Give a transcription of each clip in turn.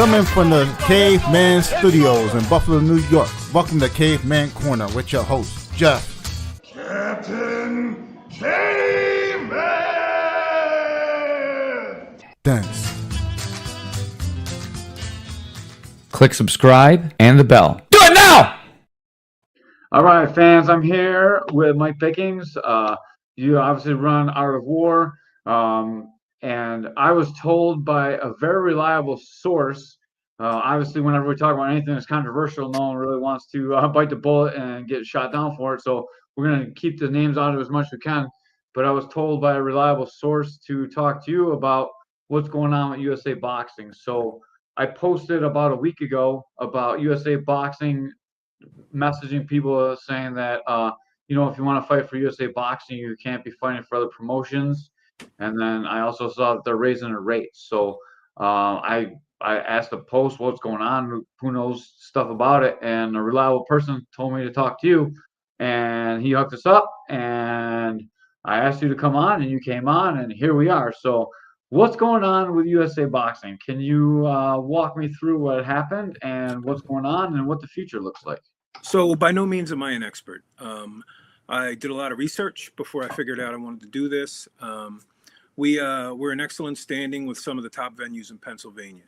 Coming from the Caveman Studios in Buffalo, New York. Welcome to Caveman Corner with your host, Jeff. Captain Caveman! Thanks. Click subscribe and the bell. Do it now! All right, fans, I'm here with Mike Bickings. You obviously run Art of War, and I was told by a very reliable source, obviously whenever we talk about anything that's controversial, no one really wants to bite the bullet and get shot down for it, so we're going to keep the names out of it as much as we can. But I was told by a reliable source to talk to you about what's going on with USA Boxing. So I posted about a week ago about USA Boxing messaging people saying that if you want to fight for USA Boxing, you can't be fighting for other promotions. And then I also saw that they're raising their rates. So I asked the post what's going on, who knows stuff about it, and a reliable person told me to talk to you, and he hooked us up, and I asked you to come on, and you came on, and here we are. So what's going on with USA Boxing? Can you walk me through what happened and what's going on and what the future looks like? So by no means am I an expert. I did a lot of research before I figured out I wanted to do this. We're in excellent standing with some of the top venues in Pennsylvania.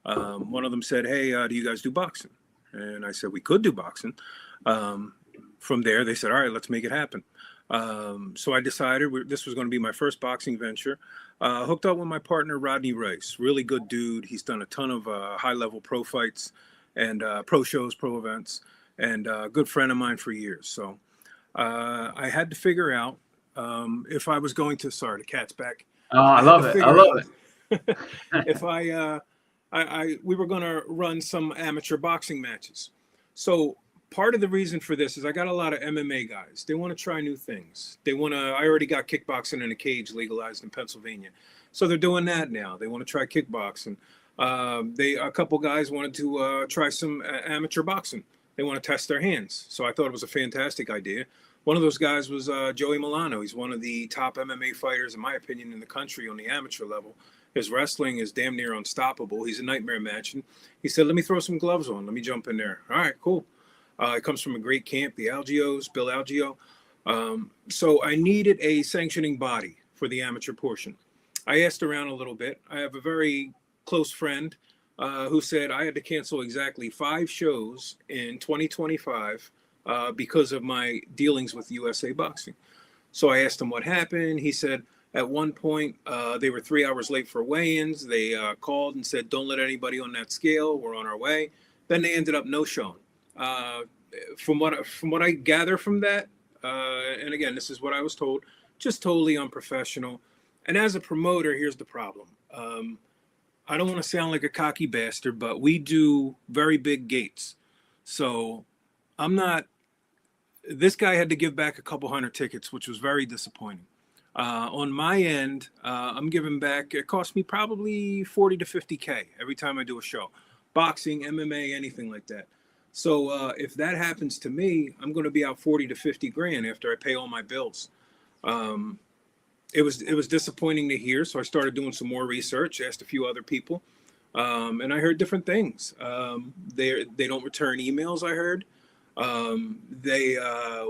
One of them said, hey, do you guys do boxing? And I said, we could do boxing. From there, they said, all right, let's make it happen. So I decided this was going to be my first boxing venture. Hooked up with my partner, Rodney Rice. Really good dude. He's done a ton of high-level pro fights and pro shows, pro events, and a good friend of mine for years. So I had to figure out if I was going to, sorry, the cat's back. Oh, I love it. I love it. If we were going to run some amateur boxing matches. So part of the reason for this is I got a lot of MMA guys. They want to try new things. I already got kickboxing in a cage legalized in Pennsylvania. So they're doing that now. They want to try kickboxing. A couple guys wanted to try some amateur boxing. They want to test their hands. So I thought it was a fantastic idea. One of those guys was Joey Milano. He's one of the top MMA fighters, in my opinion, in the country on the amateur level. His wrestling is damn near unstoppable. He's a nightmare match. And he said, let me throw some gloves on. Let me jump in there. All right, cool. It comes from a great camp, the Algios, Bill Algio. So I needed a sanctioning body for the amateur portion. I asked around a little bit. I have a very close friend who said I had to cancel exactly 5 shows in 2025 because of my dealings with USA Boxing. So I asked him what happened. He said at one point they were 3 hours late for weigh-ins. They called and said, don't let anybody on that scale. We're on our way. Then they ended up no-showing. From what I gather from that, and again, this is what I was told, just totally unprofessional. And as a promoter, here's the problem. I don't want to sound like a cocky bastard, but we do very big gates. So this guy had to give back a couple hundred tickets, which was very disappointing. On my end, I'm giving back, it cost me probably 40 to 50K every time I do a show. Boxing, MMA, anything like that. So if that happens to me, I'm going to be out 40 to 50 grand after I pay all my bills. It was disappointing to hear. So I started doing some more research, asked a few other people, and I heard different things. They don't return emails. I heard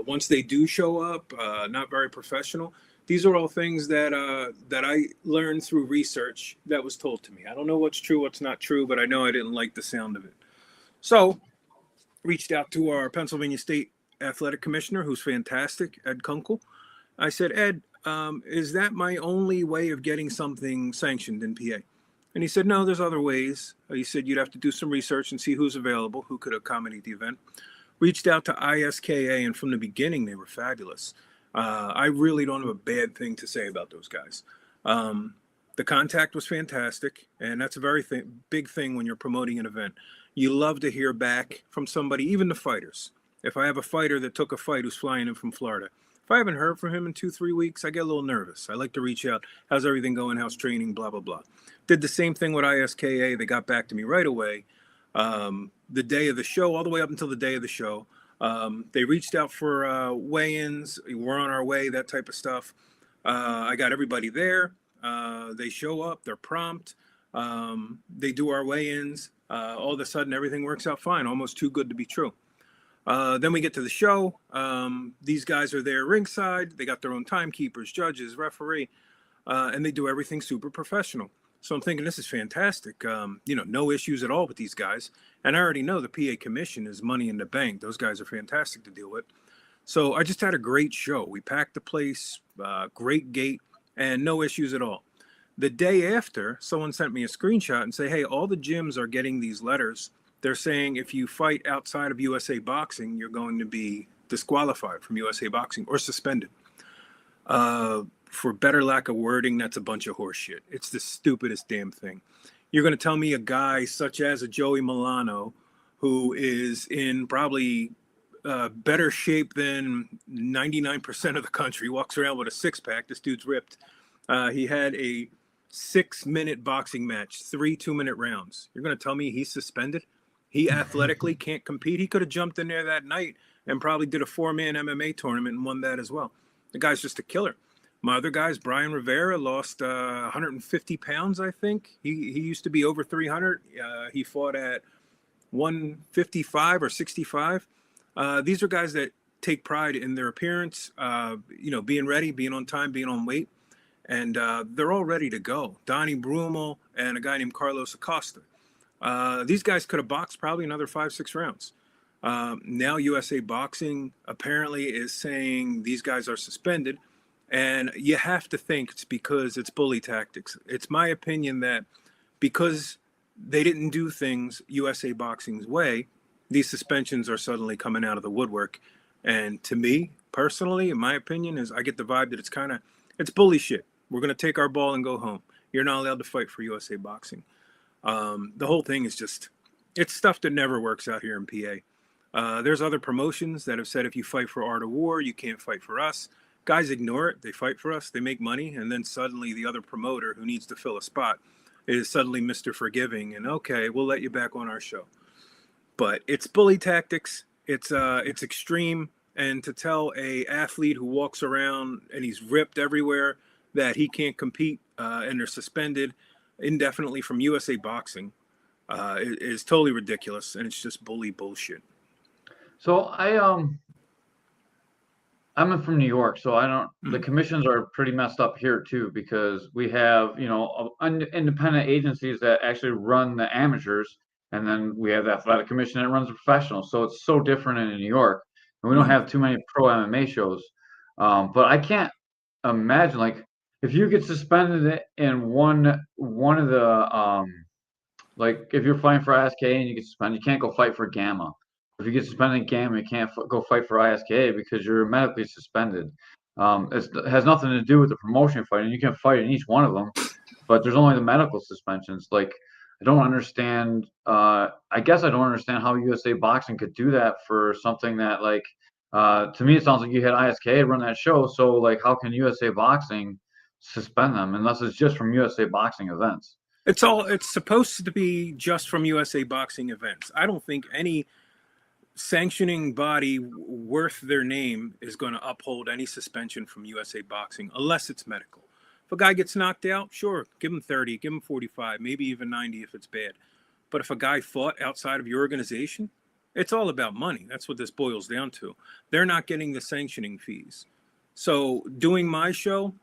once they do show up, not very professional. These are all things that I learned through research that was told to me. I don't know what's true, what's not true, but I know I didn't like the sound of it. So reached out to our Pennsylvania State Athletic Commissioner, who's fantastic, Ed Kunkel. I said, Ed, is that my only way of getting something sanctioned in PA? And he said, no, there's other ways. He said, you'd have to do some research and see who's available, who could accommodate the event. Reached out to ISKA, and from the beginning, they were fabulous. I really don't have a bad thing to say about those guys. The contact was fantastic, and that's a very big thing when you're promoting an event. You love to hear back from somebody, even the fighters. If I have a fighter that took a fight who's flying in from Florida, if I haven't heard from him in 2-3 weeks, I get a little nervous. I like to reach out. How's everything going? How's training? Blah, blah, blah. Did the same thing with ISKA. They got back to me right away. The day of the show, all the way up until the day of the show. They reached out for weigh-ins. We're on our way, that type of stuff. I got everybody there. They show up. They're prompt. They do our weigh-ins. All of a sudden, everything works out fine, almost too good to be true. Then we get to the show. These guys are there ringside. They got their own timekeepers, judges, referee, and they do everything super professional. So I'm thinking this is fantastic. No issues at all with these guys. And I already know the PA commission is money in the bank. Those guys are fantastic to deal with. So I just had a great show. We packed the place, great gate, and no issues at all. The day after, someone sent me a screenshot and say, hey, all the gyms are getting these letters. They're saying if you fight outside of USA Boxing, you're going to be disqualified from USA Boxing or suspended. For better lack of wording, that's a bunch of horse shit. It's the stupidest damn thing. You're going to tell me a guy such as a Joey Milano, who is in probably better shape than 99% of the country, walks around with a six-pack. This dude's ripped. He had a 6-minute boxing match, 3 2-minute rounds. You're going to tell me he's suspended? He athletically can't compete. He could have jumped in there that night and probably did a 4-man MMA tournament and won that as well. The guy's just a killer. My other guys, Brian Rivera, lost 150 pounds, I think. He used to be over 300. He fought at 155 or 65. These are guys that take pride in their appearance, being ready, being on time, being on weight. And they're all ready to go. Donnie Brummel and a guy named Carlos Acosta. These guys could have boxed probably another 5-6 rounds. Now USA Boxing apparently is saying these guys are suspended. And you have to think it's because it's bully tactics. It's my opinion that because they didn't do things USA Boxing's way, these suspensions are suddenly coming out of the woodwork. And to me, personally, in my opinion, is I get the vibe that it's bully shit. We're going to take our ball and go home. You're not allowed to fight for USA Boxing. The whole thing is it's stuff that never works out here in PA. There's other promotions that have said if you fight for Art of War, you can't fight for us. Guys ignore it. They fight for us. They make money. And then suddenly the other promoter who needs to fill a spot is suddenly Mr. Forgiving. And okay, we'll let you back on our show. But it's bully tactics. It's extreme. And to tell a athlete who walks around and he's ripped everywhere that he can't compete and they're suspended indefinitely from USA Boxing is totally ridiculous. And it's just bully bullshit. So I'm from New York, so I don't. The commissions are pretty messed up here too because we have independent agencies that actually run the amateurs, and then we have the athletic commission that runs the professionals. So it's so different in New York, and we don't have too many pro MMA shows. But I can't imagine like if you get suspended in one of the like if you're fighting for ISK and you get suspended, you can't go fight for Gamma. If you get suspended in Gamma, you can't go fight for ISKA because you're medically suspended. It has nothing to do with the promotion fight, and you can fight in each one of them, but there's only the medical suspensions. Like, I don't understand. I guess I don't understand how USA Boxing could do that for something that, like, to me, it sounds like you had ISKA run that show. So, like, how can USA Boxing suspend them unless it's just from USA Boxing events? It's supposed to be just from USA Boxing events. I don't think any sanctioning body worth their name is going to uphold any suspension from USA Boxing unless it's medical. If a guy gets knocked out, sure, give him 30, give him 45, maybe even 90 if it's bad. But if a guy fought outside of your organization, it's all about money. That's what this boils down to. They're not getting the sanctioning fees. So doing my show,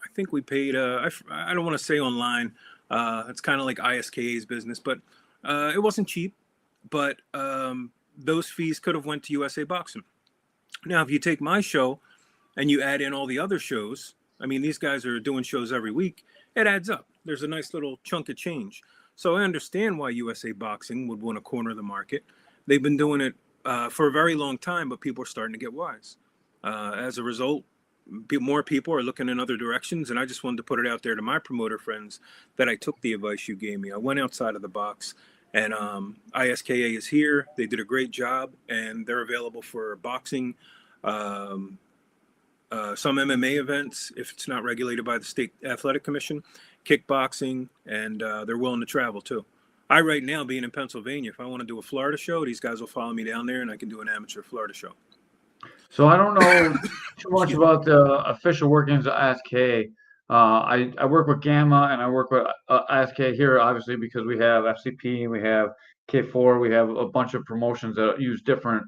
I think we paid, I don't want to say online, it's kind of like ISKA's business, but it wasn't cheap. But those fees could have went to USA Boxing. Now, if you take my show and you add in all the other shows, I mean, these guys are doing shows every week. It adds up. There's a nice little chunk of change. So I understand why USA Boxing would want to corner the market. They've been doing it for a very long time, but people are starting to get wise. As a result, more people are looking in other directions. And I just wanted to put it out there to my promoter friends that I took the advice you gave me. I went outside of the box. And ISKA is here. They did a great job, and they're available for boxing, some MMA events if it's not regulated by the state athletic commission, kickboxing, and they're willing to travel too. Right now, being in Pennsylvania, if I want to do a Florida show, these guys will follow me down there, and I can do an amateur Florida show. So I don't know too much about the official workings of ISKA, I work with Gamma and I work with ISK here, obviously, because we have FCP, we have K4, we have a bunch of promotions that use different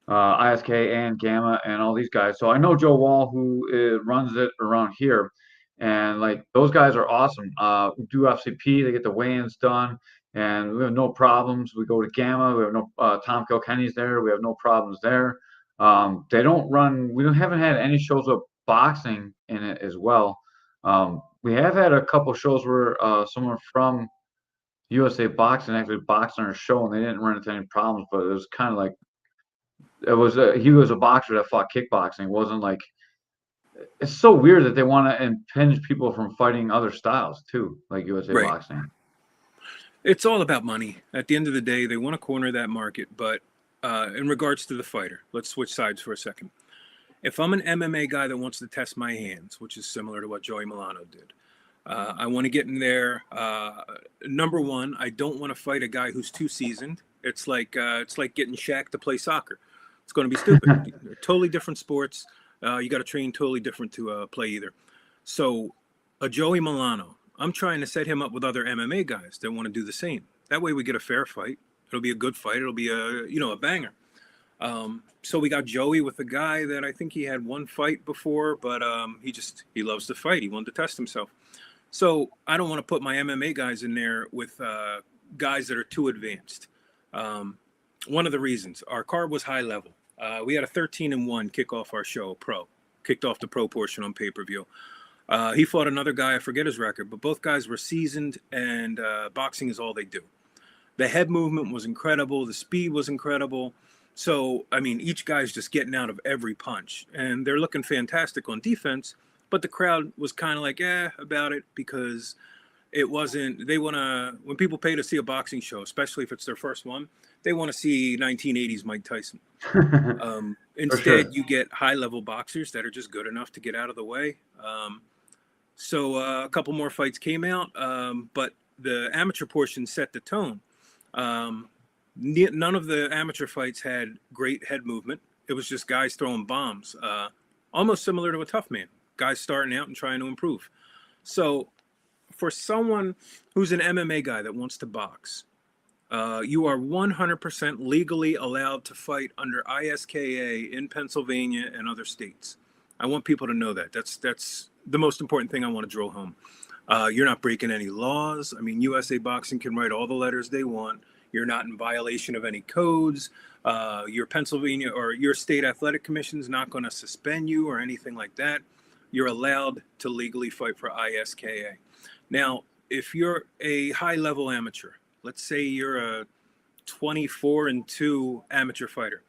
ISK and Gamma and all these guys. So I know Joe Wall, who runs it around here, and like those guys are awesome. We do FCP, they get the weigh-ins done, and we have no problems. We go to Gamma, we have no Tom Kilkenny's there, we have no problems there. They don't run. Haven't had any shows with boxing in it as well. We have had a couple shows where someone from USA Boxing actually boxed on our show, and they didn't run into any problems. But it was kind of like he was a boxer that fought kickboxing. It wasn't like it's so weird that they want to impinge people from fighting other styles too, like USA Right. Boxing. It's all about money. At the end of the day, they want to corner that market. But in regards to the fighter, let's switch sides for a second. If I'm an MMA guy that wants to test my hands, which is similar to what Joey Milano did, I want to get in there. Number one, I don't want to fight a guy who's too seasoned. It's like getting Shaq to play soccer. It's going to be stupid. They're totally different sports. You got to train totally different to play either. So a Joey Milano, I'm trying to set him up with other MMA guys that want to do the same. That way we get a fair fight. It'll be a good fight. It'll be a banger. So we got Joey with a guy that I think he had one fight before, but he loves to fight. He wanted to test himself. So I don't want to put my MMA guys in there with guys that are too advanced. One of the reasons our card was high level. We had a 13-1 kick off our show, kicked off the pro portion on pay-per-view. He fought another guy, I forget his record, but both guys were seasoned, and boxing is all they do. The head movement was incredible. The speed was incredible. So, I mean, each guy's just getting out of every punch, and they're looking fantastic on defense, but the crowd was kind of like, about it, because it wasn't, when people pay to see a boxing show, especially if it's their first one, they want to see 1980s Mike Tyson. Instead, you get high-level boxers that are just good enough to get out of the way. So a couple more fights came out, but the amateur portion set the tone. None of the amateur fights had great head movement. It was just guys throwing bombs, almost similar to a tough man, guys starting out and trying to improve. So for someone who's an MMA guy that wants to box, you are 100% legally allowed to fight under ISKA in Pennsylvania and other states. I want people to know that. That's the most important thing I want to drill home. You're not breaking any laws. I mean, USA Boxing can write all the letters they want. You're not in violation of any codes. Your Pennsylvania or your state athletic commission is not going to suspend you or anything like that. You're allowed to legally fight for ISKA. Now, if you're a high-level amateur, let's say you're a 24-2 amateur fighter.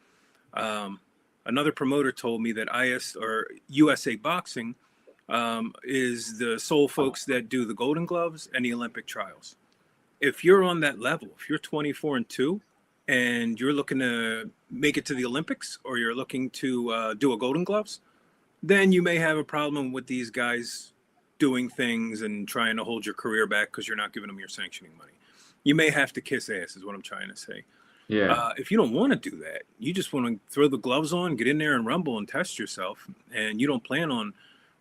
Another promoter told me that USA Boxing is the sole folks that do the Golden Gloves and the Olympic trials. If you're on that level, if you're 24-2 and you're looking to make it to the Olympics, or you're looking to do a Golden Gloves, then you may have a problem with these guys doing things and trying to hold your career back because you're not giving them your sanctioning money. You may have to kiss ass, is what I'm trying to say. Yeah. If you don't want to do that, you just want to throw the gloves on, get in there and rumble and test yourself, and you don't plan on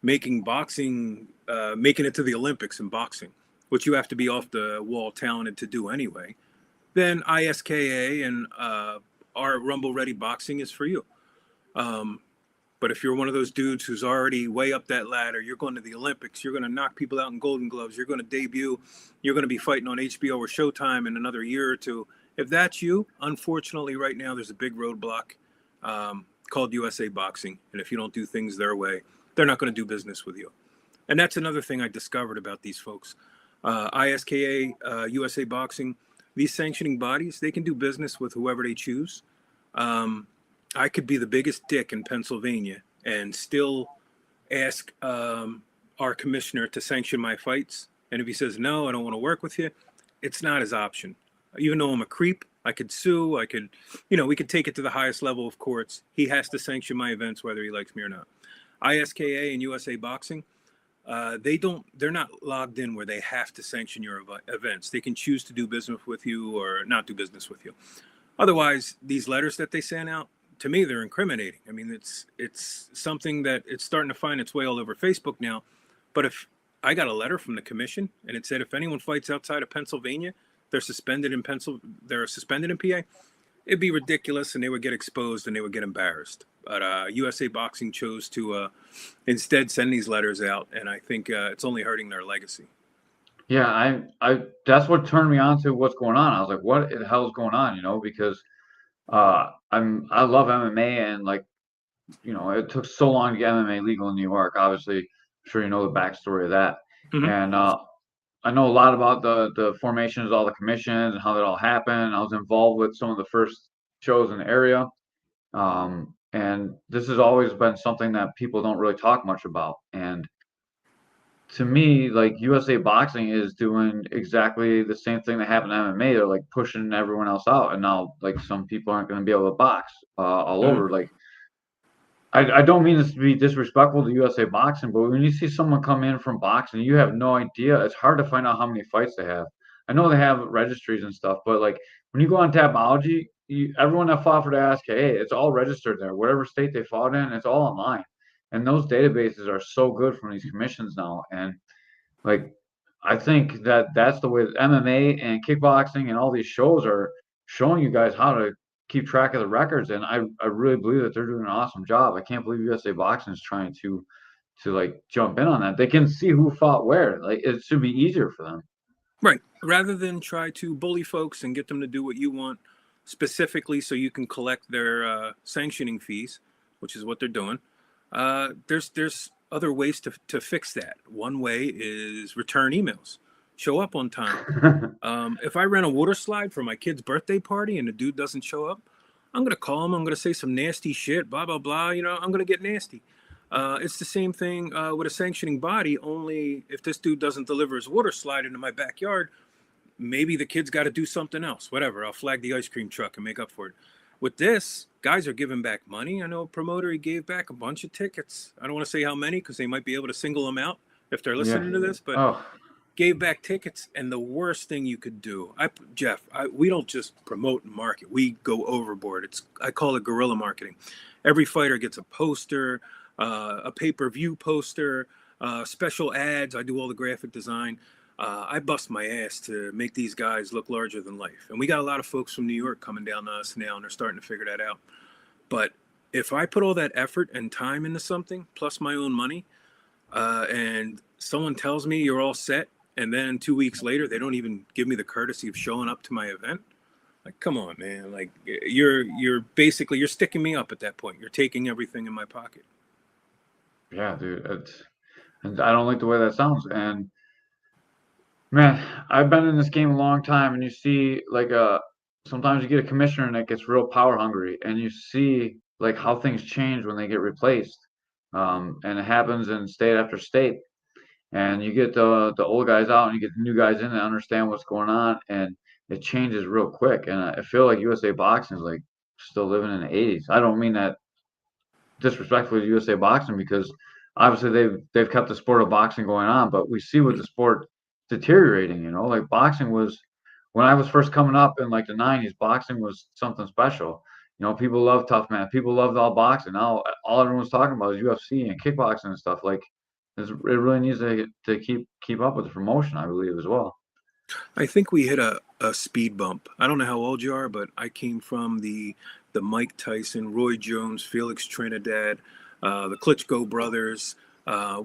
making it to the Olympics in boxing, which you have to be off the wall talented to do anyway, then ISKA and our Rumble Ready Boxing is for you. But if you're one of those dudes who's already way up that ladder, you're going to the Olympics, you're going to knock people out in Golden Gloves, you're going to debut, you're going to be fighting on HBO or Showtime in another year or two. If that's you, unfortunately, right now, there's a big roadblock called USA Boxing. And if you don't do things their way, they're not going to do business with you. And that's another thing I discovered about these folks. ISKA, USA Boxing, these sanctioning bodies, they can do business with whoever they choose. I could be the biggest dick in Pennsylvania and still ask our commissioner to sanction my fights. And if he says, no, I don't want to work with you, it's not his option. Even though I'm a creep, I could sue. We could take it to the highest level of courts. He has to sanction my events, whether he likes me or not. ISKA and USA Boxing, they're not logged in where they have to sanction your events. They can choose to do business with you or not do business with you. Otherwise, these letters that they send out, to me, they're incriminating. I mean, it's something that it's starting to find its way all over Facebook now. But if I got a letter from the commission and it said if anyone fights outside of Pennsylvania, they're suspended in PA, it'd be ridiculous and they would get exposed and they would get embarrassed. But USA Boxing chose to instead send these letters out, and I think it's only hurting their legacy. Yeah, I that's what turned me on to what's going on. I was like, what the hell is going on? Because I love MMA, and like, it took so long to get MMA legal in New York. Obviously, I'm sure you know the backstory of that. Mm-hmm. And I know a lot about the formations, all the commissions, and how that all happened. I was involved with some of the first shows in the area. And this has always been something that people don't really talk much about. And to me, like, USA Boxing is doing exactly the same thing that happened to MMA. They're like pushing everyone else out, and now like some people aren't going to be able to box all Mm-hmm. over. Like, I don't mean this to be disrespectful to USA Boxing, but when you see someone come in from boxing, you have no idea. It's hard to find out how many fights they have. I know they have registries and stuff, but like when you go on Tapology, everyone that fought for the ASK, it's all registered there. Whatever state they fought in, it's all online. And those databases are so good from these commissions now. And like, I think that that's the way that MMA and kickboxing and all these shows are showing you guys how to keep track of the records. And I really believe that they're doing an awesome job. I can't believe USA Boxing is trying to like jump in on that. They can see who fought where. Like, it should be easier for them. Right. Rather than try to bully folks and get them to do what you want specifically so you can collect their sanctioning fees, which is what they're doing. There's other ways to fix that. One way is return emails. Show up on time. If I rent a water slide for my kid's birthday party and the dude doesn't show up, I'm going to call him. I'm going to say some nasty shit, blah, blah, blah. I'm going to get nasty. It's the same thing with a sanctioning body, only if this dude doesn't deliver his water slide into my backyard, maybe the kid's got to do something else. Whatever, I'll flag the ice cream truck and make up for it. With this, guys are giving back money. I know a promoter, he gave back a bunch of tickets. I don't want to say how many because they might be able to single them out if they're listening to this, but gave back tickets. And the worst thing you could do, Jeff, we don't just promote and market. We go overboard. I call it guerrilla marketing. Every fighter gets a poster, a pay-per-view poster, special ads. I do all the graphic design. I bust my ass to make these guys look larger than life. And we got a lot of folks from New York coming down to us now, and they're starting to figure that out. But if I put all that effort and time into something, plus my own money, and someone tells me you're all set, and then 2 weeks later, they don't even give me the courtesy of showing up to my event, like, come on, man. Like, you're basically, you're sticking me up at that point. You're taking everything in my pocket. Yeah, dude. And I don't like the way that sounds. And man, I've been in this game a long time, and you see like sometimes you get a commissioner that gets real power hungry, and you see like how things change when they get replaced. And it happens in state after state. And you get the old guys out, and you get the new guys in that understand what's going on, and it changes real quick. And I feel like USA Boxing is like still living in the 80s. I don't mean that disrespectfully to USA Boxing, because obviously they've kept the sport of boxing going on, but we see with the sport deteriorating. Like boxing was, when I was first coming up in like the 90s, boxing was something special. People love tough man. People loved all boxing. Now all everyone's talking about is UFC and kickboxing and stuff. Like, it really needs to keep up with the promotion, I believe, as well. I think we hit a speed bump. I don't know how old you are, but I came from the Mike Tyson, Roy Jones, Felix Trinidad, the Klitschko brothers.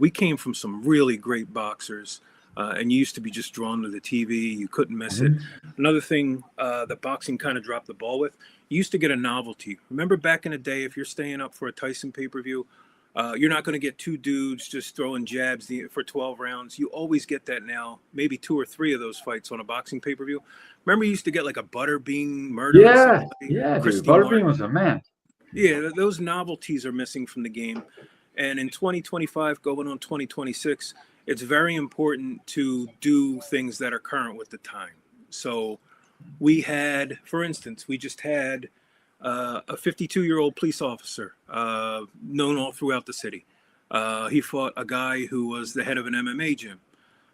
We came from some really great boxers, and you used to be just drawn to the TV. You couldn't miss it. Another thing that boxing kind of dropped the ball with, you used to get a novelty. Remember back in the day, if you're staying up for a Tyson pay-per-view, you're not going to get two dudes just throwing jabs for 12 rounds. You always get that now, maybe 2 or 3 of those fights on a boxing pay-per-view. Remember you used to get like a Butterbean murder? Yeah, dude. Butterbean was a man. Yeah, those novelties are missing from the game. And in 2025, going on 2026, it's very important to do things that are current with the time. So we had, for instance, we just had a 52-year-old police officer known all throughout the city. He fought a guy who was the head of an MMA gym.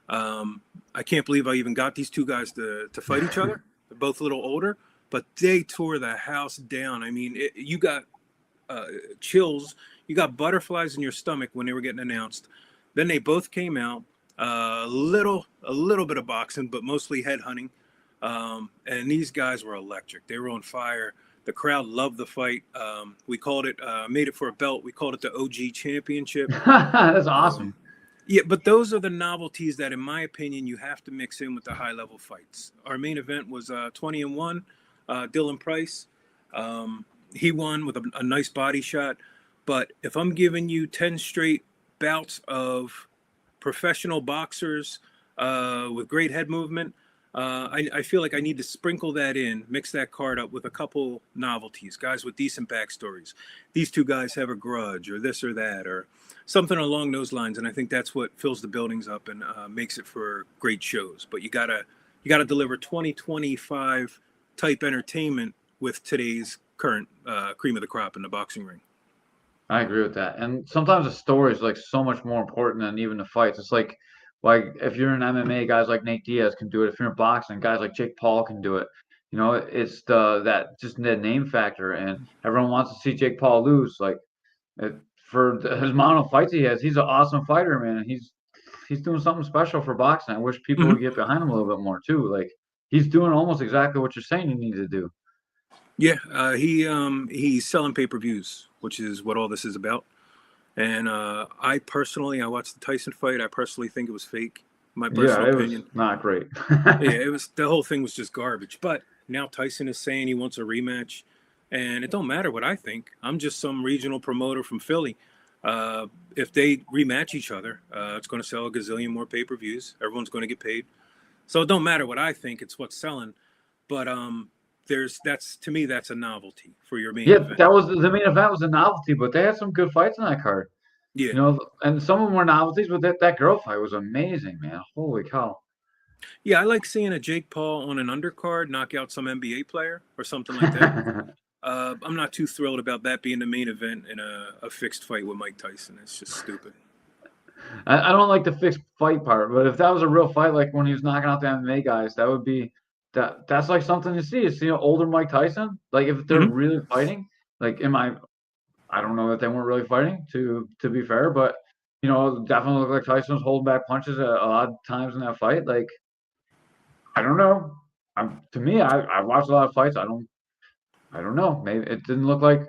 I can't believe I even got these two guys to fight each other. They're both a little older, but they tore the house down. I mean, you got chills. You got butterflies in your stomach when they were getting announced. Then they both came out. A little bit of boxing, but mostly head hunting. And these guys were electric. They were on fire. The crowd loved the fight. We called it, made it for a belt. We called it the OG Championship. That's awesome. Yeah, but those are the novelties that, in my opinion, you have to mix in with the high level fights. Our main event was 20-1, Dylan Price. He won with a nice body shot. But if I'm giving you 10 straight bouts of professional boxers with great head movement, I feel like I need to sprinkle that in, mix that card up with a couple novelties, guys with decent backstories. These two guys have a grudge or this or that or something along those lines. And I think that's what fills the buildings up and makes it for great shows. But you gotta deliver 2025 type entertainment with today's current cream of the crop in the boxing ring. I agree with that. And sometimes the story is like so much more important than even the fights. It's like if you're in MMA, guys like Nate Diaz can do it. If you're in boxing, guys like Jake Paul can do it. You know, it's the name factor, and everyone wants to see Jake Paul lose. Like for his amount of fights he has, he's an awesome fighter, man. He's doing something special for boxing. I wish people would get behind him a little bit more too. Like he's doing almost exactly what you're saying you need to do. Yeah, he's selling pay-per-views, which is what all this is about. And I watched the Tyson fight. I personally think it was fake. My personal opinion. Was not great. Yeah, the whole thing was just garbage. But now Tyson is saying he wants a rematch, and it don't matter what I think. I'm just some regional promoter from Philly. If they rematch each other, it's going to sell a gazillion more pay-per-views. Everyone's going to get paid. So it don't matter what I think. It's what's selling. But to me that's a novelty for your main event. That was the main event was a novelty, but they had some good fights in that card. Yeah, you know, and some of them were novelties, but that girl fight was amazing, man. Holy cow. Yeah, I like seeing a Jake Paul on an undercard knock out some NBA player or something like that. I'm not too thrilled about that being the main event in a fixed fight with Mike Tyson. It's just stupid. I don't like the fixed fight part, but if that was a real fight, like when he was knocking out the MMA guys, that would be that's like something to see. Is older Mike Tyson, like if they're really fighting, like I don't know that they weren't really fighting to be fair, but definitely looked like Tyson was holding back punches a lot of times in that fight. Like I don't know. To me, I watched a lot of fights. I don't know. Maybe it didn't look like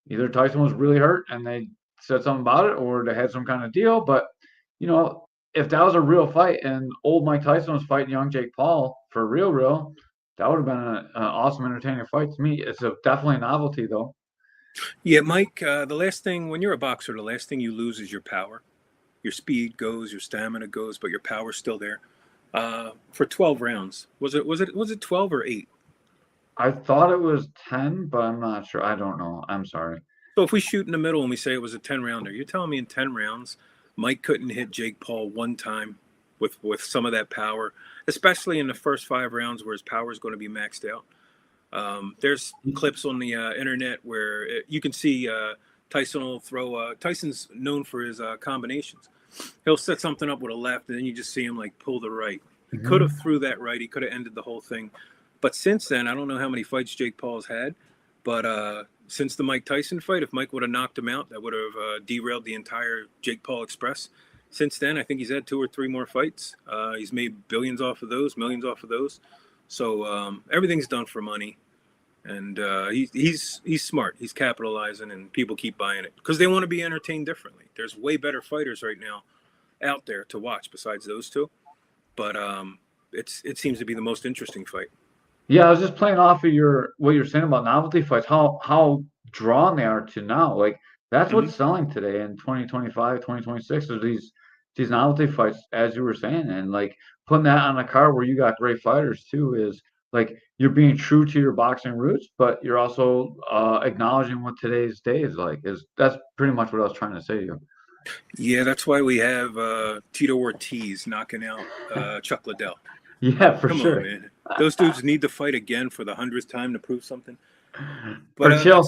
either Tyson was really hurt and they said something about it, or they had some kind of deal. But if that was a real fight and old Mike Tyson was fighting young Jake Paul for real, that would have been an awesome, entertaining fight to me. It's definitely a novelty, though. Yeah, Mike, the last thing, when you're a boxer, the last thing you lose is your power. Your speed goes, your stamina goes, but your power's still there. For 12 rounds, was it 12 or 8? I thought it was 10, but I'm not sure. I don't know. I'm sorry. So if we shoot in the middle and we say it was a 10-rounder, you're telling me in 10 rounds, Mike couldn't hit Jake Paul one time with some of that power, especially in the first 5 rounds where his power is going to be maxed out. There's clips on the internet where you can see Tyson will throw. Tyson's known for his combinations. He'll set something up with a left, and then you just see him like pull the right. He could have threw that right. He could have ended the whole thing. But since then, I don't know how many fights Jake Paul's had, but since the Mike Tyson fight, if Mike would have knocked him out, that would have derailed the entire Jake Paul Express. Since then, I think he's had 2 or 3 more fights. He's made billions off of those, millions off of those. So everything's done for money, and he's smart. He's capitalizing, and people keep buying it because they want to be entertained differently. There's way better fighters right now out there to watch besides those two, but it seems to be the most interesting fight. Yeah, I was just playing off of what you're saying about novelty fights, how drawn they are to now. Like that's what's selling today in 2025, 2026 are these novelty fights, as you were saying, and like putting that on a card where you got great fighters too is like you're being true to your boxing roots, but you're also acknowledging what today's day is like. That's pretty much what I was trying to say to you. Yeah, that's why we have Tito Ortiz knocking out Chuck Liddell. Yeah, for Come sure. on, man. Those dudes need to fight again for the 100th time to prove something. But Chael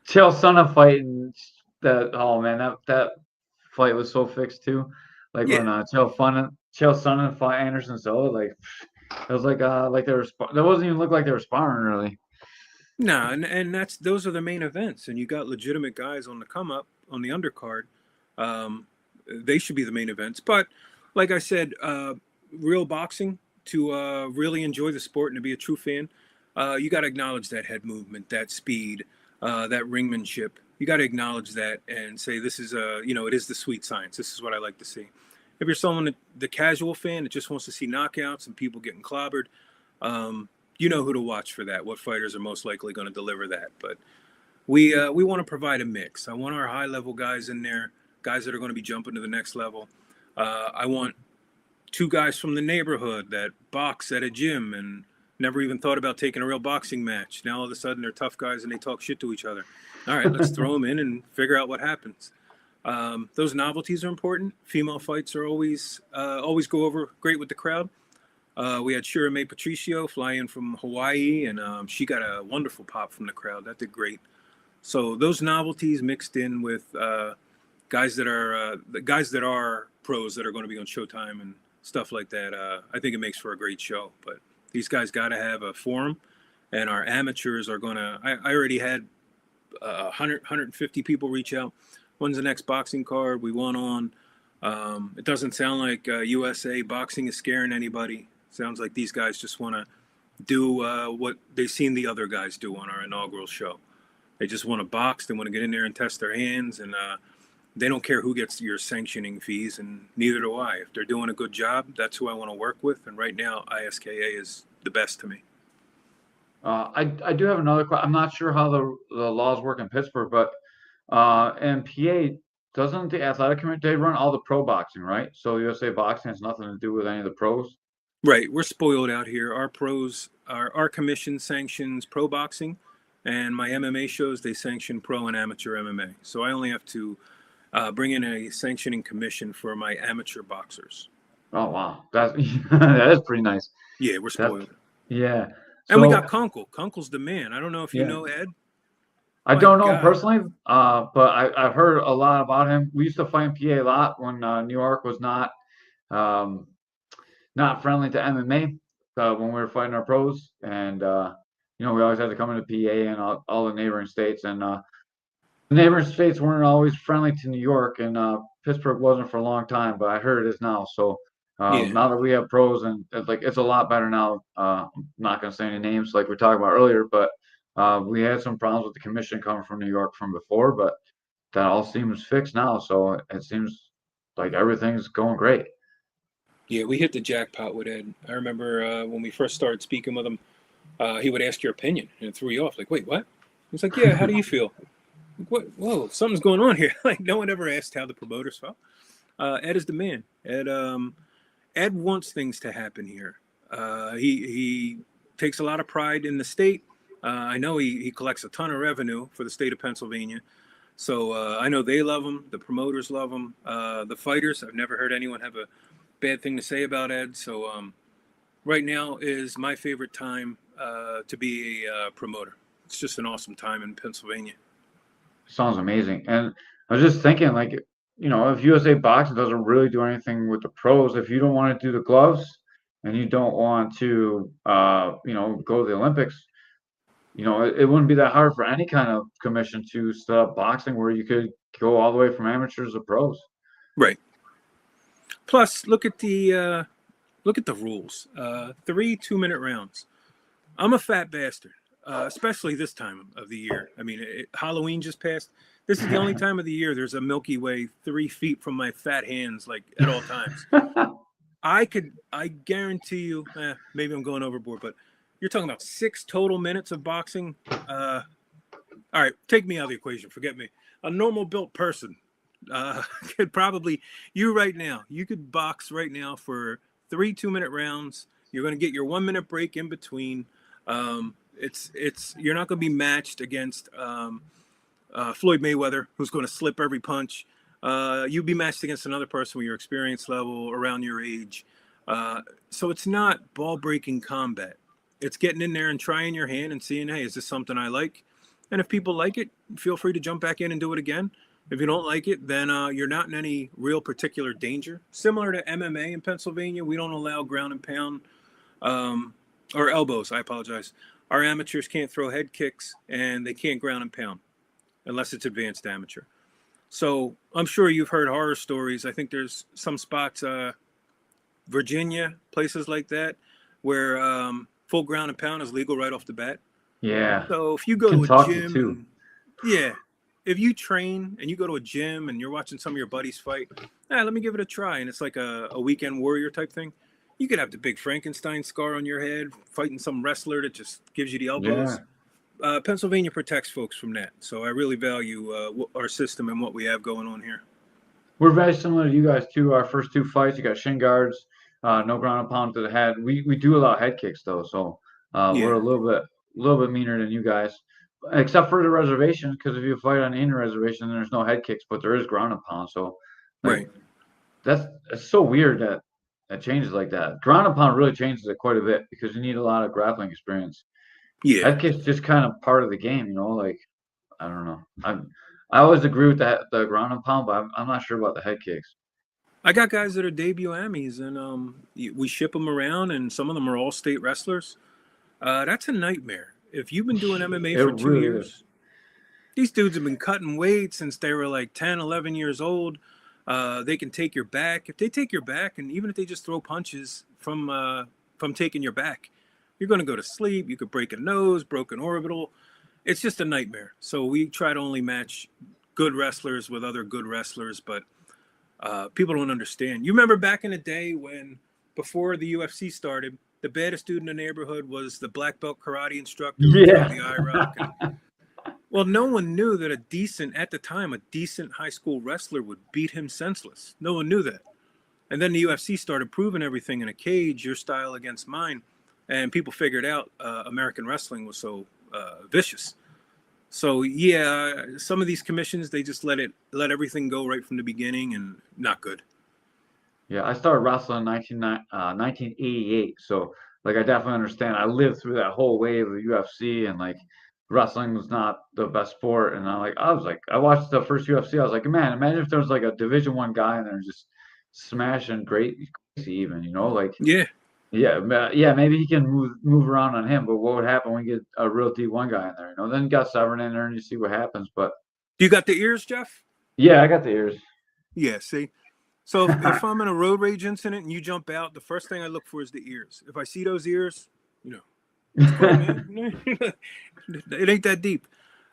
Sonnen fighting that. Oh man, that fight was so fixed too. Like when Chael Sonnen fought Anderson Silva, like it was like they were. That wasn't even look like they were sparring really. No, and those are the main events, and you got legitimate guys on the come up on the undercard. they should be the main events. But like I said, real boxing, to really enjoy the sport and to be a true fan, you got to acknowledge that head movement, that speed, that ringmanship. You got to acknowledge that and say, this is it is the sweet science. This is what I like to see. If you're someone, the casual fan that just wants to see knockouts and people getting clobbered, you know who to watch for that. What fighters are most likely going to deliver that. But we want to provide a mix. I want our high level guys in there, guys that are going to be jumping to the next level. I want two guys from the neighborhood that box at a gym and never even thought about taking a real boxing match. Now all of a sudden they're tough guys and they talk shit to each other. All right, let's throw them in and figure out what happens. Those novelties are important. Female fights are always go over great with the crowd. We had Shira May Patricio fly in from Hawaii, and she got a wonderful pop from the crowd. That did great. So those novelties mixed in with guys that are pros that are going to be on Showtime and stuff like that. I think it makes for a great show. But these guys got to have a forum, and our amateurs are going to. I already had 150 people reach out. When's the next boxing card? We want on. It doesn't sound like USA boxing is scaring anybody. Sounds like these guys just want to do what they've seen the other guys do on our inaugural show. They just want to box. They want to get in there and test their hands, and they don't care who gets your sanctioning fees, and neither do I. If they're doing a good job, that's who I want to work with. And right now, ISKA is the best to me. I do have another question. I'm not sure how the laws work in Pittsburgh, but in PA, doesn't the athletic committee, they run all the pro boxing, right? So USA Boxing has nothing to do with any of the pros? Right. We're spoiled out here. Our pros, our commission sanctions pro boxing, and my MMA shows, they sanction pro and amateur MMA. So I only have to bring in a sanctioning commission for my amateur boxers. Oh, wow. That is pretty nice. Yeah, we're spoiled. Yeah. And we got Kunkel. Kunkel's the man. I don't know if you know Ed. I don't know him personally, but I've heard a lot about him. We used to fight in PA a lot when New York was not friendly to MMA when we were fighting our pros, and we always had to come into PA and all the neighboring states, and the neighboring states weren't always friendly to New York, and Pittsburgh wasn't for a long time, but I heard it is now. So now that we have pros, and it's a lot better now. I'm not going to say any names like we talked about earlier, but we had some problems with the commission coming from New York from before, but that all seems fixed now. So it seems like everything's going great. Yeah, we hit the jackpot with Ed. I remember when we first started speaking with him, he would ask your opinion, and it threw you off. Like, wait, what? He's like, yeah, how do you feel? Like, what? Whoa, something's going on here. Like, no one ever asked how the promoters felt. Ed is the man. Ed wants things to happen here. He takes a lot of pride in the state. I know he collects a ton of revenue for the state of Pennsylvania. So I know they love him. The promoters love him. The fighters, I've never heard anyone have a bad thing to say about Ed. So right now is my favorite time to be a promoter. It's just an awesome time in Pennsylvania. Sounds amazing. And I was just thinking, if USA Boxing doesn't really do anything with the pros, if you don't want to do the gloves and you don't want to, go to the Olympics, it wouldn't be that hard for any kind of commission to set up boxing where you could go all the way from amateurs to pros. Right. Plus, look at the rules. 3 2-minute rounds. I'm a fat bastard, especially this time of the year. I mean, Halloween just passed. This is the only time of the year there's a Milky Way 3 feet from my fat hands, like at all times. I guarantee you, maybe I'm going overboard, but you're talking about 6 total minutes of boxing. All right, take me out of the equation. Forget me. A normal built person could probably, you could box right now for 3 2-minute rounds. You're going to get your 1-minute break in between. You're not going to be matched against Floyd Mayweather, who's going to slip every punch. You'd be matched against another person with your experience level around your age. So it's not ball-breaking combat. It's getting in there and trying your hand and seeing, hey, is this something I like? And if people like it, feel free to jump back in and do it again. If you don't like it, then you're not in any real particular danger. Similar to MMA in Pennsylvania, we don't allow ground and pound or elbows. I apologize. Our amateurs can't throw head kicks and they can't ground and pound unless it's advanced amateur. So I'm sure you've heard horror stories. I think there's some spots, Virginia, places like that, where full ground and pound is legal right off the bat. Yeah. So if you go to a Kentucky gym too. and yeah, if you train and you go to a gym and you're watching some of your buddies fight, let me give it a try. And it's like a weekend warrior type thing. You could have the big Frankenstein scar on your head, fighting some wrestler that just gives you the elbows. Pennsylvania protects folks from that. So I really value our system and what we have going on here. We're very similar to you guys too. Our first two fights, you got shin guards, no ground and pound to the head. We do a lot of head kicks though, so we're Yeah. a little bit meaner than you guys, except for the reservation. Because if you fight on the Indian reservation, there's no head kicks, but there is ground and pound. So, like, Right. that's so weird that that changes like that. Ground and pound really changes it quite a bit because you need a lot of grappling experience. Yeah. Head kicks just kind of part of the game, you know. Like, I don't know. I always agree with that the ground and pound, but I'm not sure about the head kicks. I got guys that are debut Emmys, and we ship them around, and some of them are all state wrestlers. That's a nightmare. If you've been doing MMA It for 2 really years, is. these dudes have been cutting weight since they were like 10, 11 years old. They can take your back. If they take your back, and even if they just throw punches from taking your back, you're going to go to sleep. You could break a nose, broken orbital. It's just a nightmare. So we try to only match good wrestlers with other good wrestlers, but people don't understand. You remember back in the day when, before the UFC started, the baddest dude in the neighborhood was the black belt karate instructor who Yeah. threw the IROC. Well, no one knew that at the time, a decent high school wrestler would beat him senseless. No one knew that. And then the UFC started proving everything in a cage, your style against mine. And people figured out American wrestling was so vicious. So yeah, some of these commissions, they just let everything go right from the beginning, and not good. Yeah, I started wrestling in 1988, so like I definitely understand. I lived through that whole wave of UFC, and like wrestling was not the best sport. And I watched the first UFC. I was like, man, imagine if there was like a Division I guy in there just smashing great crazy even, you know, like Yeah. yeah, maybe he can move around on him, but what would happen when you get a real D1 guy in there? You know, then you got Severn in there and you see what happens. But You got the ears, Jeff? yeah, I got the ears. Yeah, see? So if I'm in a road rage incident and you jump out, the first thing I look for is the ears. If I see those ears, it's cool, man. It ain't that deep.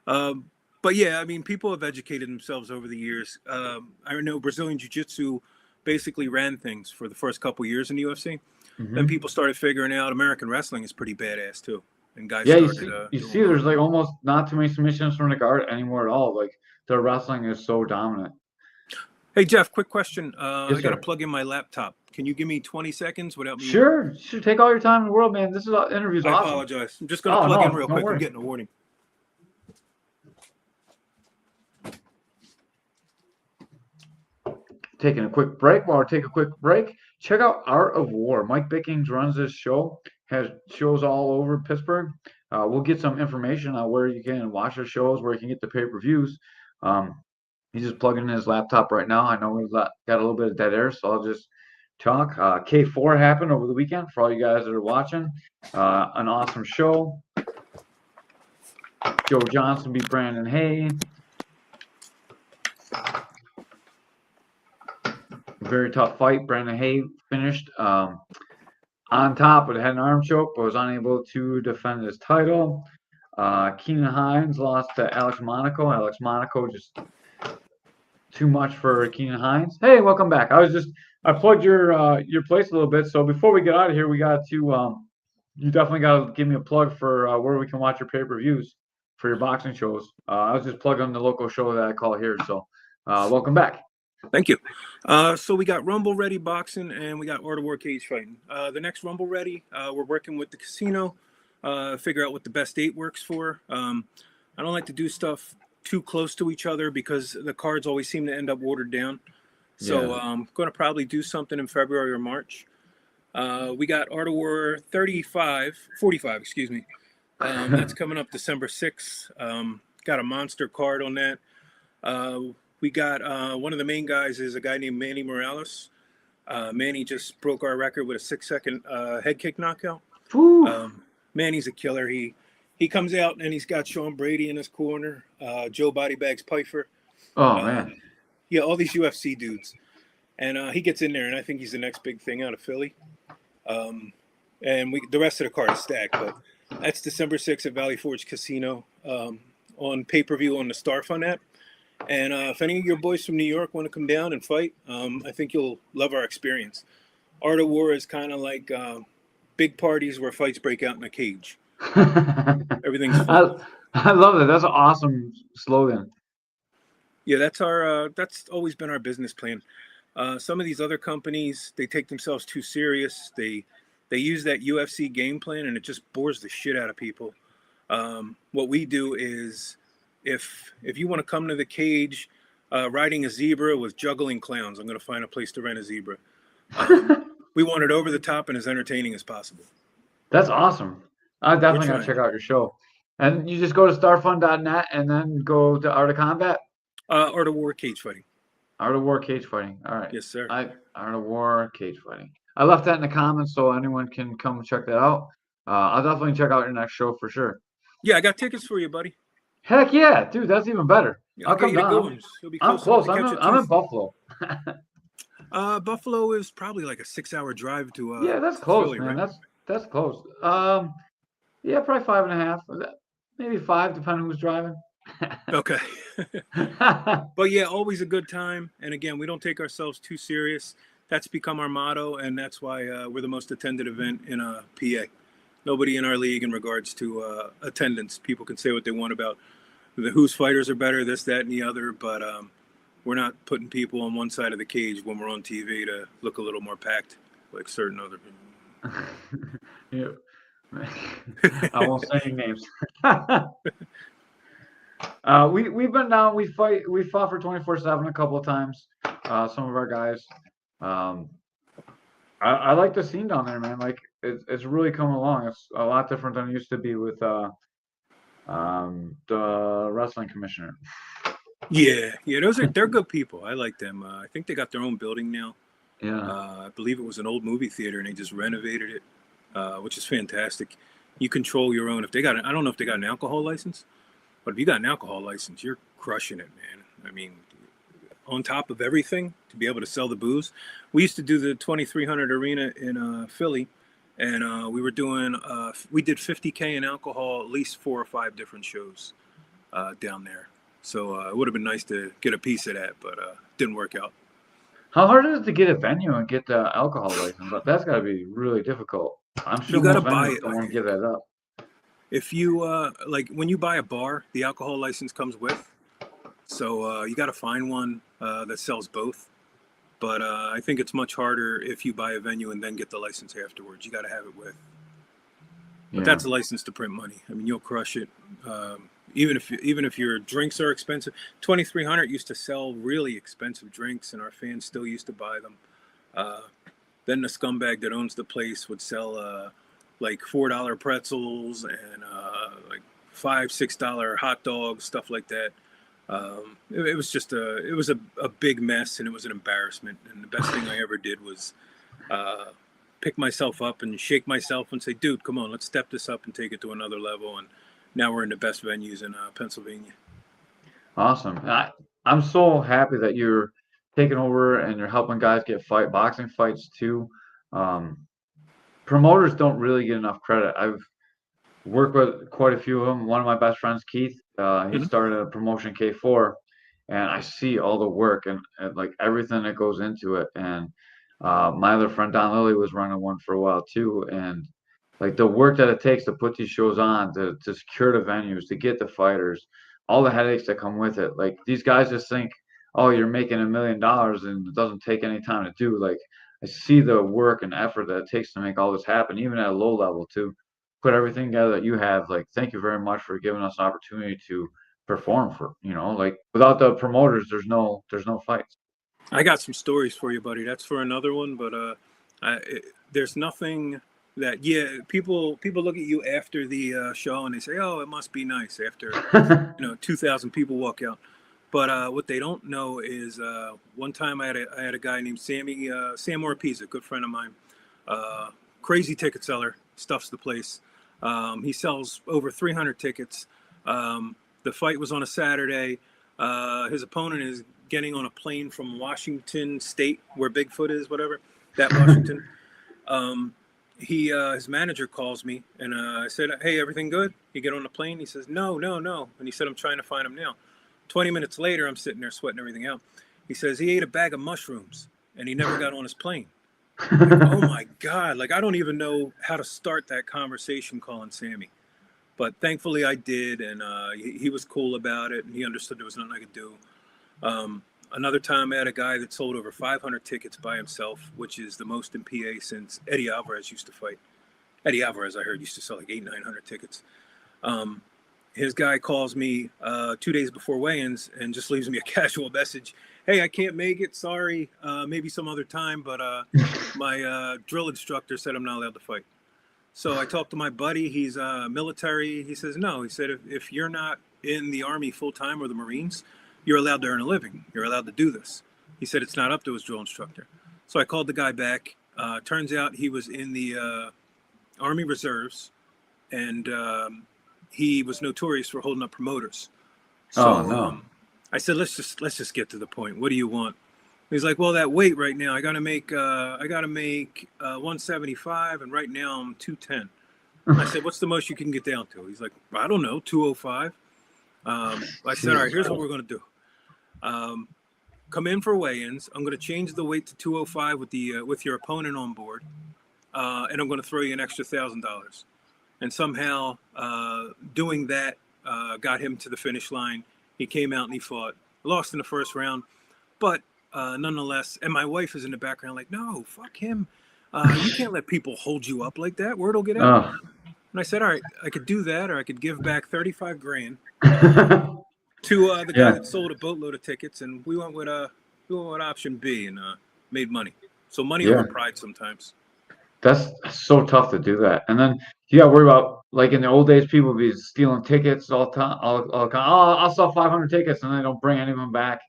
But yeah, I mean, people have educated themselves over the years. I know Brazilian Jiu-Jitsu basically ran things for the first couple years in the UFC. Then people started figuring out American wrestling is pretty badass too. And guys Yeah, started you doing see, well. there's like almost not too many submissions from the guard anymore at all. Like the wrestling is so dominant. Hey, Jeff, quick question. Yes, I got to sir. plug in my laptop. Can you give me 20 seconds without me? Sure, take all your time in the world, man. This interview's I awesome. apologize. I'm just going to Oh plug in no, real don't quick. I'm worry. getting a warning. Taking a quick break. While we take a quick break, check out Art of War. Mike Bickings runs this show. Has shows all over Pittsburgh. We'll get some information on where you can watch the shows, where you can get the pay-per-views. He's just plugging in his laptop right now. I know we've got a little bit of dead air, so I'll just talk. K4 happened over the weekend for all you guys that are watching. An awesome show. Joe Johnson beat Brandon Hay. Very tough fight. Brandon Hay finished on top, but had an arm choke, but was unable to defend his title. Keenan Hines lost to Alex Monaco. Alex Monaco just too much for Keenan Hines. Hey, welcome back. I plugged your place a little bit. So before we get out of here, we got to you definitely got to give me a plug for where we can watch your pay-per-views for your boxing shows. I was just plugging the local show that I call here. So welcome back. Thank you. So we got Rumble Ready Boxing and we got Art of War Cage Fighting. The next Rumble Ready, we're working with the casino, figure out what the best date works for. I don't like to do stuff too close to each other because the cards always seem to end up watered down. So I'm going to probably do something in February or March. We got Art of War 45, excuse me. That's coming up December 6th. Got a monster card on that. We got one of the main guys is a guy named Manny Morales. Manny just broke our record with a 6-second head kick knockout. Manny's a killer. He comes out and he's got Sean Brady in his corner, Joe Bodybags Pfeiffer. Oh man. Yeah, all these UFC dudes, and he gets in there, and I think he's the next big thing out of Philly. And the rest of the card is stacked, but that's December 6th at Valley Forge Casino on pay-per-view on the Star Fun app. And if any of your boys from New York want to come down and fight, I think you'll love our experience. Art of War is kind of like big parties where fights break out in a cage. Everything's fun. I love it. That's an awesome slogan. Yeah, that's always been our business plan. Some of these other companies, they take themselves too serious. They use that UFC game plan, and it just bores the shit out of people. What we do is, if you want to come to the cage, riding a zebra with juggling clowns, I'm going to find a place to rent a zebra. We want it over the top and as entertaining as possible. That's awesome. I definitely got to check out your show. And you just go to starfun.net and then go to Art of Combat? Art of War Cage Fighting. Art of War Cage Fighting. All right. Yes, sir. Art of War Cage Fighting. I left that in the comments so anyone can come check that out. I'll definitely check out your next show for sure. Yeah, I got tickets for you, buddy. Heck yeah, dude, that's even better. Yeah, I'll come down. I'm close. I'm in Buffalo. Buffalo is probably like a 6-hour drive to. Yeah, that's close, Philly, man. right? That's close. Yeah, probably 5.5. Maybe 5, depending who's driving. Okay. But yeah, always a good time. And again, we don't take ourselves too serious. That's become our motto, and that's why we're the most attended event in PA. Nobody in our league in regards to attendance. People can say what they want about whose fighters are better, this, that, and the other, but we're not putting people on one side of the cage when we're on TV to look a little more packed like certain other people. Yeah. I won't say any names. We've been down. We fought for 24/7 a couple of times. Some of our guys. I like the scene down there, man. Like it's really coming along. It's a lot different than it used to be with the wrestling commissioner. Yeah, they're good people. I like them. I think they got their own building now. Yeah. I believe it was an old movie theater, and they just renovated it, which is fantastic. You control your own. I don't know if they got an alcohol license, but if you got an alcohol license, you're crushing it, man. I mean, on top of everything, to be able to sell the booze. We used to do the 2300 Arena in Philly, and we did 50K in alcohol at least 4 or 5 different shows down there. So it would have been nice to get a piece of that, but didn't work out. How hard is it to get a venue and get the alcohol license? But that's got to be really difficult. I'm sure you got to most buy venues it. don't want to give that up. If you like when you buy a bar, the alcohol license comes with. So you got to find one that sells both. But I think it's much harder if you buy a venue and then get the license afterwards. You got to have it with. But that's a license to print money. I mean, you'll crush it. Even if your drinks are expensive. 2300 used to sell really expensive drinks, and our fans still used to buy them. Then the scumbag that owns the place would sell like $4 pretzels and like $5-6 hot dogs, stuff like that. It was just a big mess, and it was an embarrassment. And the best thing I ever did was pick myself up and shake myself and say, dude, come on, let's step this up and take it to another level. And now we're in the best venues in Pennsylvania. Awesome. I'm so happy that you're taking over and you're helping guys get boxing fights too. Promoters don't really get enough credit. I've worked with quite a few of them. One of my best friends, Keith, he started a promotion K4, and I see all the work and like everything that goes into it. And my other friend Don Lilly was running one for a while too, and like the work that it takes to put these shows on, to secure the venues, to get the fighters, all the headaches that come with it. Like these guys just think, oh, you're making $1 million and it doesn't take any time to do. Like I see the work and effort that it takes to make all this happen, even at a low level to put everything together that you have. Like, thank you very much for giving us an opportunity to perform for, like without the promoters, there's no fights. I got some stories for you, buddy. That's for another one, but there's nothing that people look at you after the show and they say, oh, it must be nice after 2,000 people walk out. But what they don't know is one time I had a guy named Sam Orpiza, a good friend of mine, crazy ticket seller, stuffs the place. He sells over 300 tickets. The fight was on a Saturday. His opponent is getting on a plane from Washington State, where Bigfoot is, whatever, that Washington. His manager calls me, and I said, "Hey, everything good?" He get on the plane. He says, "No, no, no," and he said, "I'm trying to find him now." 20 minutes later, I'm sitting there sweating everything out. He says he ate a bag of mushrooms and he never got on his plane. Like, oh my God! Like, I don't even know how to start that conversation calling Sammy. But thankfully I did, and he was cool about it, and he understood there was nothing I could do. Another time I had a guy that sold over 500 tickets by himself, which is the most in PA since Eddie Alvarez used to fight. Eddie Alvarez, I heard, used to sell like 900 tickets. His guy calls me 2 days before weigh-ins and just leaves me a casual message. "Hey, I can't make it. Sorry. Maybe some other time, but my drill instructor said I'm not allowed to fight." So I talked to my buddy. He's military. He says, no. He said, if you're not in the Army full-time or the Marines, you're allowed to earn a living. You're allowed to do this. He said it's not up to his drill instructor. So I called the guy back. Turns out he was in the Army Reserves, and he was notorious for holding up promoters. So I said, let's just get to the point. What do you want? He's like, "Well, that weight right now, I gotta make 175, and right now I'm 210. I said, "What's the most you can get down to?" He's like, "I don't know, 205." I said, "All right, here's what we're gonna do. Come in for weigh-ins. I'm gonna change the weight to 205 with your opponent on board, and I'm gonna throw you an extra $1,000." And somehow, doing that got him to the finish line. He came out and he fought, lost in the first round, but nonetheless, and my wife is in the background like, "No, fuck him. You can't let people hold you up like that. Word will get out." And I said, "All right, I could do that, or I could give back 35 grand to the guy that sold a boatload of tickets." And we went with option B, and made money. So money over pride sometimes. That's so tough to do that. And then you got to worry about, like in the old days, people be stealing tickets all the time. I'll sell 500 tickets and they don't bring any of them back.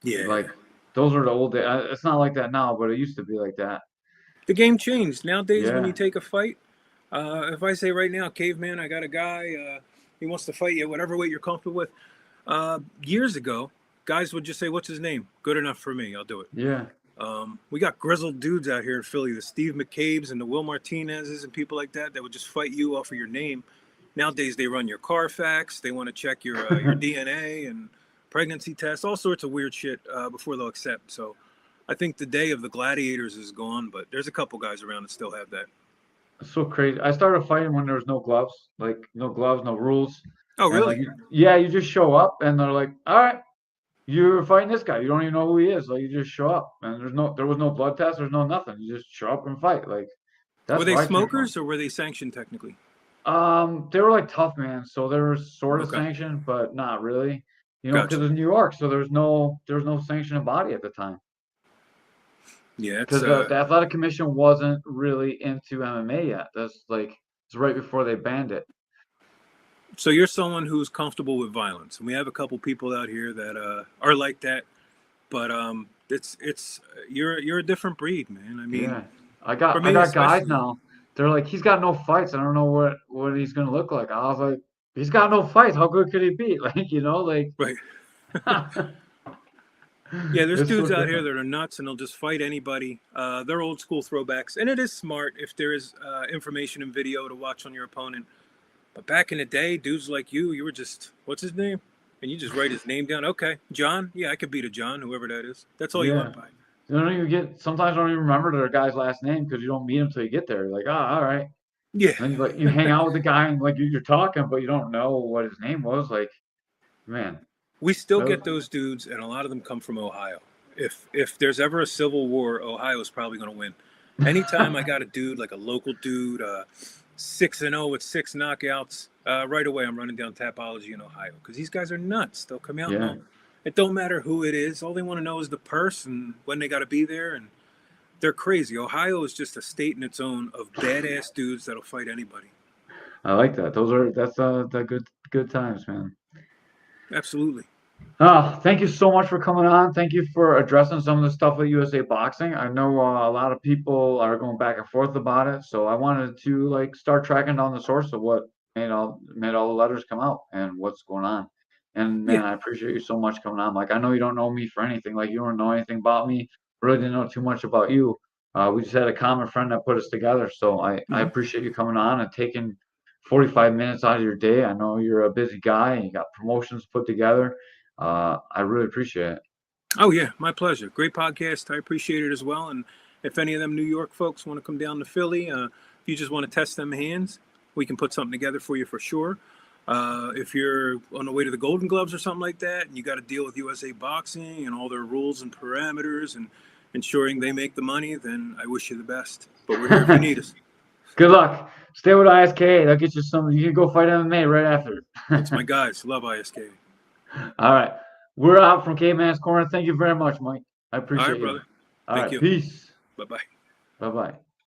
Yeah. Like those are the old days. It's not like that now, but it used to be like that. The game changed. Nowadays, when you take a fight, if I say right now, Caveman, I got a guy, he wants to fight you, whatever weight you're comfortable with. Years ago, guys would just say, "What's his name? Good enough for me. I'll do it." Yeah. We got grizzled dudes out here in Philly, the Steve McCabe's and the Will Martinez's and people like that would just fight you off of your name. Nowadays, they run your Carfax. They want to check your DNA and pregnancy tests, all sorts of weird shit before they'll accept. So I think the day of the gladiators is gone, but there's a couple guys around that still have that. It's so crazy. I started fighting when there was no gloves, like no gloves, no rules. Oh, really? And you just show up and they're like, "All right, you're fighting this guy. You don't even know who he is. Like, you just show up, and there was no blood test. There's no nothing. You just show up and fight. Like, that's Were they smokers or were they sanctioned technically? They were like tough man, so they were sort of sanctioned, but not really. Because it's New York, so there was no sanctioned body at the time. Yeah, because the athletic commission wasn't really into MMA yet. That's like it's right before they banned it. So you're someone who's comfortable with violence, and we have a couple people out here that are like that. But you're a different breed, man. I mean, yeah. I got guys now. They're like, he's got no fights. I don't know what he's gonna look like. I was like, he's got no fights. How good could he be? Like, like right. Yeah, there's dudes out here that are nuts and they'll just fight anybody. They're old school throwbacks, and it is smart if there is information and video to watch on your opponent. But back in the day, dudes like you were just, what's his name? And you just write his name down. Okay, John. Yeah, I could beat a John, whoever that is. That's all you want to buy. You don't even sometimes I don't even remember their guy's last name because you don't meet him until you get there. You're like, oh, all right. Yeah. And then you hang out with the guy and like you're talking, but you don't know what his name was. Like, man. We still get those dudes, and a lot of them come from Ohio. If there's ever a civil war, Ohio is probably going to win. Anytime I got a dude, like a local dude, 6-0 with 6 knockouts, right away I'm running down Tapology in Ohio because these guys are nuts. They'll come out. Yeah. It don't matter who it is. All they want to know is the purse and when they got to be there, and they're crazy. Ohio is just a state in its own of badass dudes that'll fight anybody. I like that. That's the good times, man. Absolutely. Thank you so much for coming on. Thank you for addressing some of the stuff with USA Boxing. I know a lot of people are going back and forth about it, so I wanted to start tracking down the source of what made all the letters come out and what's going on. And Yeah. man, I appreciate you so much coming on. Like, I know you don't know me for anything. Like, you don't know anything about me. Really didn't know too much about you. We just had a common friend that put us together. So I Mhm. appreciate you coming on and taking 45 minutes out of your day. I know you're a busy guy and you got promotions put together. I really appreciate it. Oh yeah, my pleasure. Great podcast. I appreciate it as well. And if any of them New York folks want to come down to Philly, if you just want to test them hands, we can put something together for you for sure. If you're on the way to the Golden Gloves or something like that, and you got to deal with USA Boxing and all their rules and parameters and ensuring they make the money, then I wish you the best. But we're here if you need us. Good luck. Stay with ISK. That'll get you some. You can go fight MMA right after. That's my guys. Love ISK. All right. We're out from Caveman's Corner. Thank you very much, Mike. I All right, appreciate you. brother. All Thank right. you. Peace. Bye bye. Bye-bye.